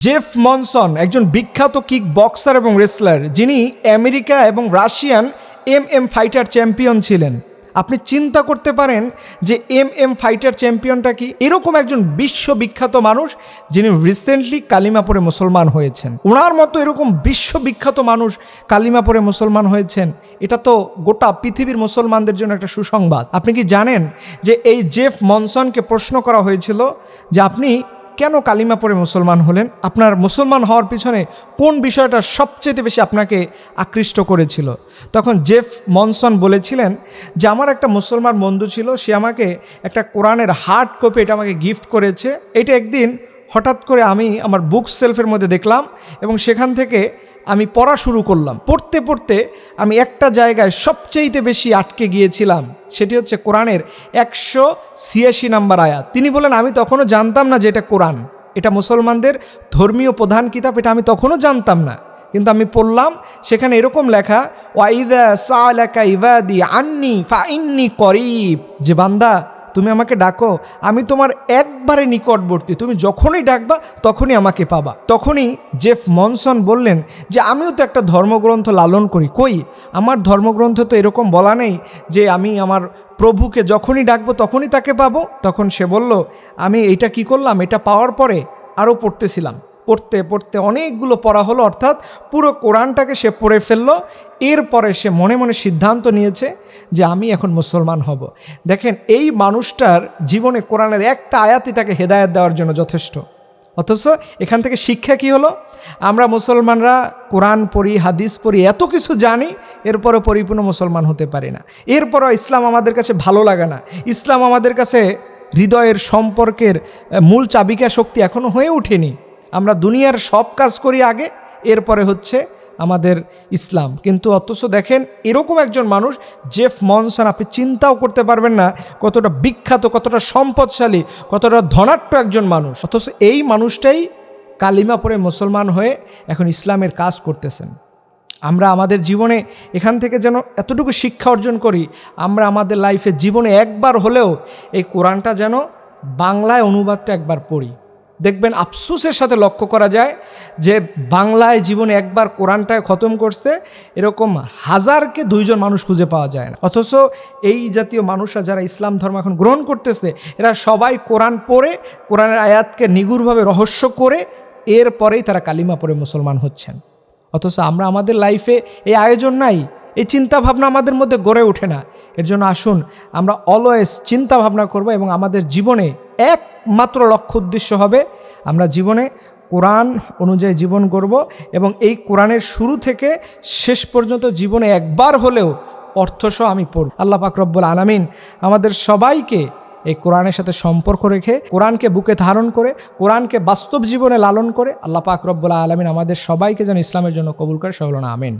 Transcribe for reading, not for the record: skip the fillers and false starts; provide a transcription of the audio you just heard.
Jeff monsoon একজন বিখ্যাত kick boxer এবং রেসলার, যিনি আমেরিকা এবং রাশিয়ান এমএম ফাইটার চ্যাম্পিয়ন ছিলেন। আপনি চিন্তা করতে পারেন যে এমএম ফাইটার চ্যাম্পিয়নটা কি? এরকম একজন বিশ্ববিখ্যাত মানুষ যিনি রিসেন্টলি কালিমা পড়ে মুসলমান হয়েছেন। ওনার মতো এরকম বিশ্ববিখ্যাত মানুষ কালিমা পড়ে মুসলমান হয়েছেন, এটা তো গোটা পৃথিবীর মুসলমানদের জন্য একটা সুসংবাদ। আপনি কি জানেন যে এই জেফ মনসনকে প্রশ্ন করা হয়েছিল যে আপনি কেন কালিমা পড়ে মুসলমান হলেন? আপনার মুসলমান হওয়ার পিছনে কোন বিষয়টা সবচেয়ে বেশি আপনাকে আকৃষ্ট করেছিল? তখন জেফ মনসন বলেছিলেন যে আমার একটা মুসলমান বন্ধু ছিল, সে আমাকে একটা কোরআনের হার্ড কপি এটা আমাকে গিফট করেছে। এটা একদিন হঠাৎ করে আমি আমার বুক সেলফের মধ্যে দেখলাম এবং সেখান থেকে আমি পড়া শুরু করলাম। পড়তে পড়তে আমি একটা জায়গায় সবচেয়ে বেশি আটকে গিয়েছিলাম, সেটি হচ্ছে কোরআনের 186 নম্বর আয়াত। তিনি বলেন আমি তখনও জানতাম না যে এটা কোরআন, এটা মুসলমানদের ধর্মীয় প্রধান কিতাব, এটা আমি তখনও জানতাম না। কিন্তু আমি পড়লাম, সেখানে এরকম লেখা ওয়াইদা সালাকা ইবাদি আন্নি ফাইন্নি করিব, যে বান্দা তুমি আমাকে ডাকো, আমি তোমার একবারে নিকটবর্তী, তুমি যখনই ডাকবা তখনই আমাকে পাবা। তখনই জেফ মনসন বললেন যে আমিও তো একটা ধর্মগ্রন্থ লালন করি, কই আমার ধর্মগ্রন্থ তো এরকম বলা নেই যে আমি আমার প্রভুকে যখনই ডাকবো তখনই তাকে পাবো। তখন সে বলল আমি এইটা কি করলাম, এটা পাওয়ার পরে আরও পড়তেছিলাম, পড়তে পড়তে অনেকগুলো পড়া হলো, অর্থাৎ পুরো কোরআনটাকে সে পড়ে ফেললো। এরপরে সে মনে মনে সিদ্ধান্ত নিয়েছে যে আমি এখন মুসলমান হব। দেখেন, এই মানুষটার জীবনে কোরআনের একটা আয়াতই তাকে হেদায়েত দেওয়ার জন্য যথেষ্ট। অথচ এখান থেকে শিক্ষা কি হলো? আমরা মুসলমানরা কোরআন পড়ি, হাদিস পড়ি, এত কিছু জানি, এরপরও পরিপূর্ণ মুসলমান হতে পারি না। এরপরও ইসলাম আমাদের কাছে ভালো লাগে না। ইসলাম আমাদের কাছে হৃদয়ের সম্পর্কের মূল চাবিকা শক্তি এখনও হয়ে ওঠেনি। আমরা দুনিয়ার সব কাজ করি আগে, এরপরে হচ্ছে আমাদের ইসলাম। কিন্তু অথচ দেখেন এরকম একজন মানুষ জেফ মনসন, আপনি চিন্তাও করতে পারবেন না কতটা বিখ্যাত, কতটা সম্পদশালী, কতটা ধনাঢ্য একজন মানুষ। অথচ এই মানুষটাই কালিমা পড়ে মুসলমান হয়ে এখন ইসলামের কাজ করতেছেন। আমরা আমাদের জীবনে এখান থেকে যেন এতটুকু শিক্ষা অর্জন করি, আমরা আমাদের লাইফে জীবনে একবার হলেও এই কোরআনটা যেন বাংলায় অনুবাদটা একবার পড়ি। দেখবেন আফসোসের সাথে লক্ষ্য করা যায় যে বাংলায় জীবনে একবার কোরআনটায় খতম করছে এরকম 1000কে 2 জন মানুষ খুঁজে পাওয়া যায় না। অথচ এই জাতীয় মানুষরা যারা ইসলাম ধর্ম এখন গ্রহণ করতেছে, এরা সবাই কোরআন পড়ে, কোরআনের আয়াতকে নিগুড়ভাবে রহস্য করে এরপরেই তারা কালিমা পড়ে মুসলমান হচ্ছেন। অথচ আমরা আমাদের লাইফে এই আয়োজন নাই, এই চিন্তা ভাবনা আমাদের মধ্যে গড়ে ওঠে না। এর জন্য আসুন আমরা অলওয়েজ চিন্তা ভাবনা করব এবং আমাদের জীবনে একমাত্র লক্ষ্য উদ্দেশ্য হবে আমরা জীবনে কোরআন অনুযায়ী জীবন গড়ব এবং এই কোরআনের শুরু থেকে শেষ পর্যন্ত জীবনে একবার হলেও অর্থসহ আমি পড়ব। আল্লাহ পাক রব্বুল আলামিন আমাদের সবাইকে এই কোরআনের সাথে সম্পর্ক রেখে, কোরআনকে বুকে ধারণ করে, কোরআনকে বাস্তব জীবনে লালন করে আল্লাহ পাক রব্বুল আলামিন আমাদের সবাইকে যেন ইসলামের জন্য কবুল করে, সকলে আমিন।